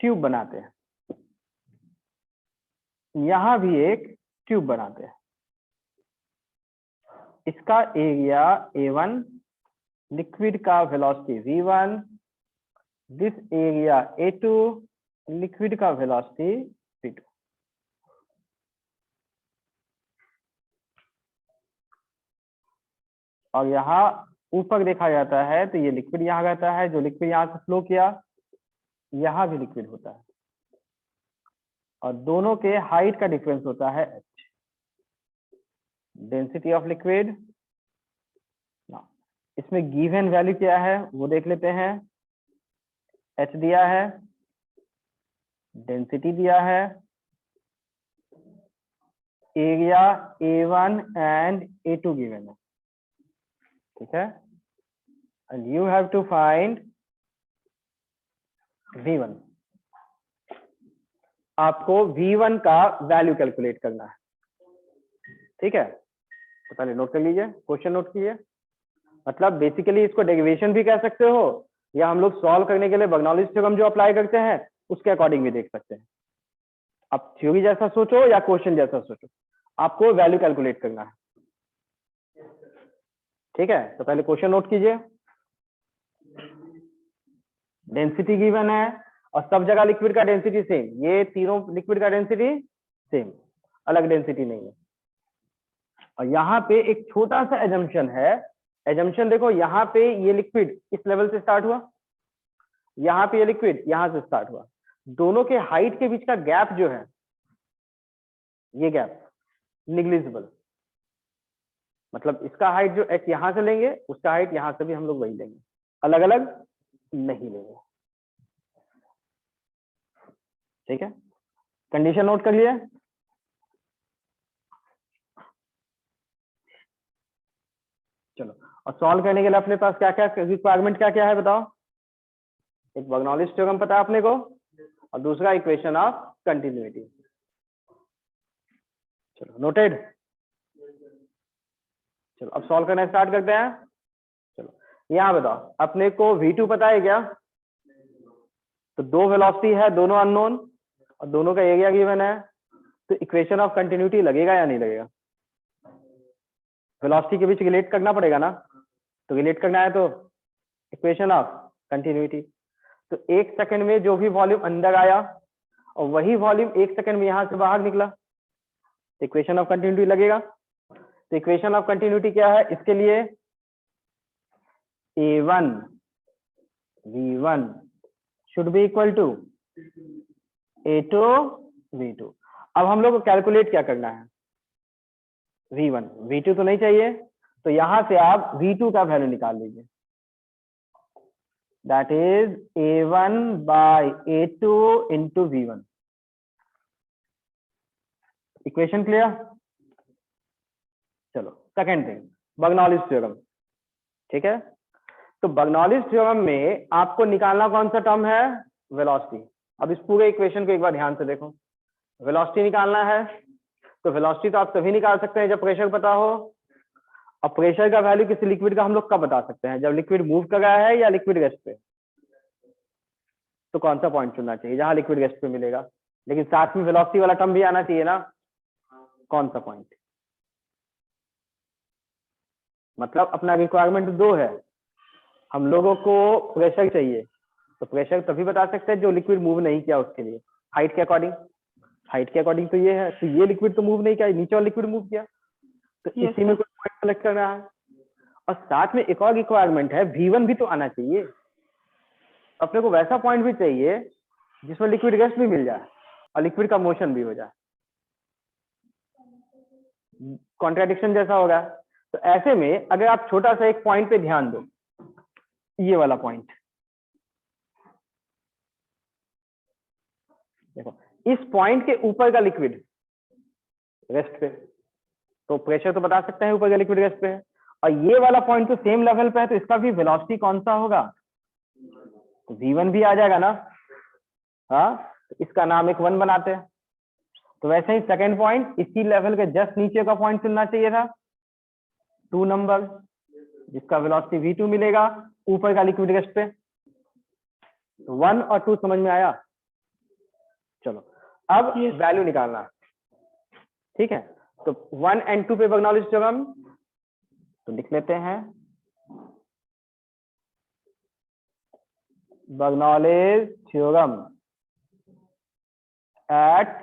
ट्यूब बनाते हैं, यहां भी एक ट्यूब बनाते हैं। इसका एरिया A1, लिक्विड का velocity V1, this area A2, liquid का वेलोसिटी V2। और यहाँ ऊपर देखा जाता है तो ये लिक्विड यहाँ रहता है, जो लिक्विड यहाँ से फ्लो किया यहाँ भी लिक्विड होता है, और दोनों के हाइट का डिफरेंस होता है h। डेंसिटी ऑफ लिक्विड, इसमें गिवन वैल्यू क्या है वो देख लेते हैं। h दिया है, डेंसिटी दिया है, area A1 and A2 given है, ठीक है, and you have to find V1। आपको V1 का वैल्यू कैलकुलेट करना है, ठीक है। तो पहले नोट कर लीजिए, क्वेश्चन नोट कीजिए। मतलब बेसिकली इसको डेरिवेशन भी कह सकते हो, या हम लोग सॉल्व करने के लिए बर्नौलीज थ्योरम जो अप्लाई करते हैं उसके अकॉर्डिंग भी देख सकते हैं। अब थ्योरी जैसा सोचो या क्वेश्चन जैसा सोचो, आपको वैल्यू कैलकुलेट करना है, ठीक है। तो पहले क्वेश्चन नोट कीजिए। डेंसिटी गिवन है और सब जगह लिक्विड का डेंसिटी सेम, ये तीनों लिक्विड का डेंसिटी सेम, अलग डेंसिटी नहीं है। और यहाँ पे एक छोटा सा एजम्पशन है, एजम्पशन देखो, यहाँ पे ये लिक्विड इस लेवल से स्टार्ट हुआ, यहाँ पे ये लिक्विड यहाँ से स्टार्ट हुआ, दोनों के हाइट के बीच का गैप जो है, ये गैप निग्लिजिबल, मतलब इसका हाइट जो h यहाँ से लेंगे उसका हाइट यहाँ से भी हम लोग वही लेंगे, अलग अलग नहीं लेंगे, ठीक है। कंडीशन नोट कर लिए। चलो, और सॉल्व करने के लिए अपने पास क्या क्या रिक्वायरमेंट क्या क्या है बताओ। एक बर्नौलीज थ्योरम पता है अपने को, और दूसरा इक्वेशन ऑफ कंटिन्यूटी। चलो नोटेड। चलो अब सॉल्व करना स्टार्ट करते हैं। चलो यहाँ बताओ, अपने को V2 पता है क्या? तो दो वेलोसिटी है, दोनों अननोन, और दोनों का एरिया गिवन है, तो इक्वेशन ऑफ कंटिन्यूटी लगेगा या नहीं लगेगा? वेलोसिटी के बीच रिलेट करना पड़ेगा ना, तो रिलेट करना है तो इक्वेशन ऑफ कंटिन्यूटी। तो 1 सेकंड में जो भी वॉल्यूम अंदर आया और वही वॉल्यूम 1 सेकंड में यहां से बाहर निकला, तो इक्वेशन ऑफ कंटिन्यूटी लगेगा। तो इक्वेशन ऑफ कंटिन्यूटी क्या है इसके लिए? A1 V1 should be equal to A2 V2। अब हम लोग को कैलकुलेट क्या करना है? V1, V2 तो नहीं चाहिए, तो यहां से आप V2 का वैल्यू निकाल लीजिए, that is A1 by A2 into V1। Equation clear? चलो सेकेंड थिंग, बर्नौलीज थ्योरम, ठीक है। तो बर्नौलीज थ्योरम में आपको निकालना कौन सा टर्म है? वेलोसिटी। अब इस पूरे इक्वेशन को एक बार ध्यान से देखो, वेलोसिटी निकालना है, तो वेलोसिटी तो आप तभी निकाल सकते हैं जब प्रेशर पता हो। अब प्रेशर का वैल्यू किसी लिक्विड का हम लोग कब बता सकते हैं? जब लिक्विड मूव कर रहा है या लिक्विड रेस्ट पे। तो कौन सा पॉइंट चुनना चाहिए? जहां लिक्विड रेस्ट पे मिलेगा, लेकिन साथ में वेलोसिटी वाला टर्म भी आना चाहिए ना। कौन सा पॉइंट? मतलब अपना रिक्वायरमेंट दो है, हम लोगों को प्रेशर चाहिए, तो प्रेशर तभी बता सकते हैं जो लिक्विड मूव नहीं किया उसके लिए, हाइट के अकॉर्डिंग। हाइट के अकॉर्डिंग तो ये है, तो ये लिक्विड तो मूव नहीं किया, नीचे वाला लिक्विड मूव किया, तो इसी में कोई पॉइंट सेलेक्ट करना है। और साथ में एक और रिक्वायरमेंट है, V1 भी तो आना चाहिए। अपने को वैसा पॉइंट भी चाहिए जिसमें लिक्विड रेस्ट भी मिल जाए और लिक्विड का मोशन भी हो जाए। कॉन्ट्राडिक्शन जैसा होगा। तो ऐसे में अगर आप छोटा सा एक पॉइंट पे ध्यान दो, ये वाला पॉइंट देखो, इस पॉइंट के ऊपर का लिक्विड रेस्ट पे, तो प्रेशर तो बता सकते हैं ऊपर का लिक्विड रेस्ट पे है, और ये वाला पॉइंट तो सेम लेवल पे है, तो इसका भी वेलोसिटी कौन सा होगा? तो V1 भी आ जाएगा ना। हाँ, तो इसका नाम एक 1 बनाते हैं। तो वैसे ही सेकंड पॉइंट इसी लेवल के जस्ट नीचे का पॉइंट चुनना चाहिए था, 2 नंबर, जिसका वेलोसिटी V2 मिलेगा ऊपर का लिक्विड रेस्ट पे। तो 1 और 2 समझ में आया? चलो अब वैल्यू निकालना, ठीक है। तो 1 and 2 पे बर्नौलीज थ्योरम तो लिख लेते हैं, Bernoulli's theorem at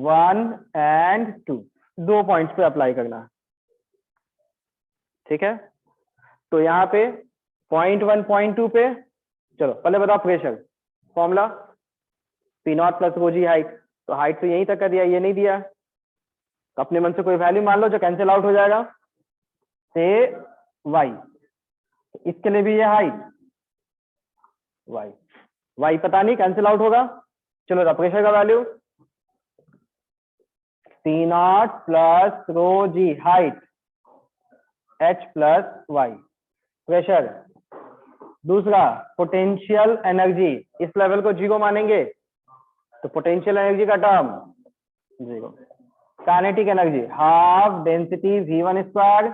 1 and 2, 2 points पे अप्लाई करना है, ठीक है। तो यहाँ पे 0.1 0.2 पे, चलो पहले बताओ pressure formula P naught plus rho g height, तो हाइट तो यहीं तक का दिया, ये नहीं दिया, तो अपने मन से कोई वैल्यू मान लो जो कैंसिल आउट हो जाएगा, से वाई, इसके लिए भी ये हाइट वाई, वाई पता नहीं कैंसिल आउट होगा, चलो प्रेशर का value P naught plus rho g height h plus y pressure. दूसरा पोटेंशियल एनर्जी, इस लेवल को जीरो मानेंगे तो पोटेंशियल एनर्जी का term zero. Kinetic energy half density v1 square.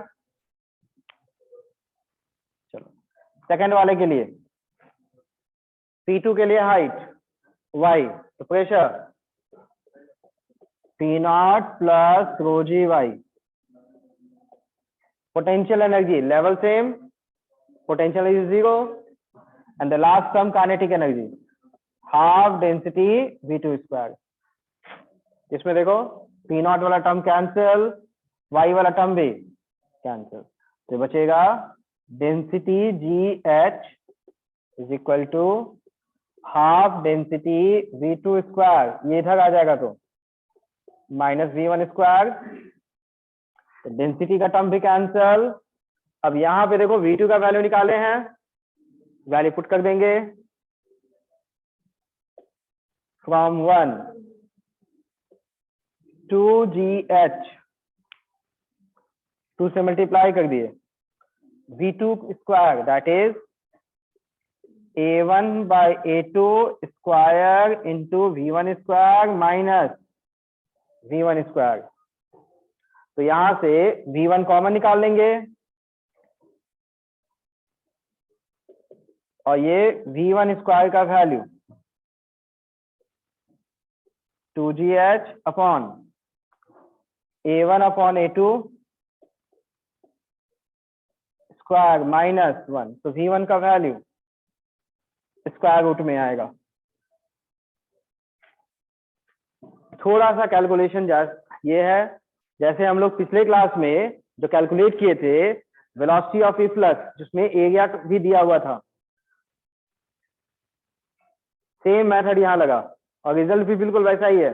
चलो सेकंड वाले के लिए P2 के लिए हाइट y, तो pressure P naught plus rho g y. Potential energy level same, potential is zero, and the last term kinetic energy half density v2 square। इसमें देखो p नॉट वाला टर्म कैंसिल, y वाला टर्म भी कैंसिल, तो बचेगा density gh is equal to half density v2 square, ये इधर आ जाएगा तो माइनस v1 स्क्वायर, तो डेंसिटी का टर्म भी कैंसिल। अब यहां पे देखो v2 का वैल्यू निकाले हैं, वैल्यू पुट कर देंगे फ्रॉम 1 टू GH, 2 से मल्टीप्लाई कर दिए, v2 square that is a1 by a2 square into v1 square minus v1 square, तो यहां से v1 कॉमन निकाल लेंगे और ये v1 स्क्वायर का value 2gh upon a1 upon a2 square minus 1, तो v1 का वैल्यू स्क्वायर रूट में आएगा। थोड़ा सा कैलकुलेशन ये है, जैसे हम लोग पिछले क्लास में जो कैलकुलेट किए थे वेलोसिटी ऑफ इफ्लक्स, जिसमें एरिया भी दिया हुआ था, सेम मेथड यहाँ लगा और रिजल्ट भी बिल्कुल वैसा ही है।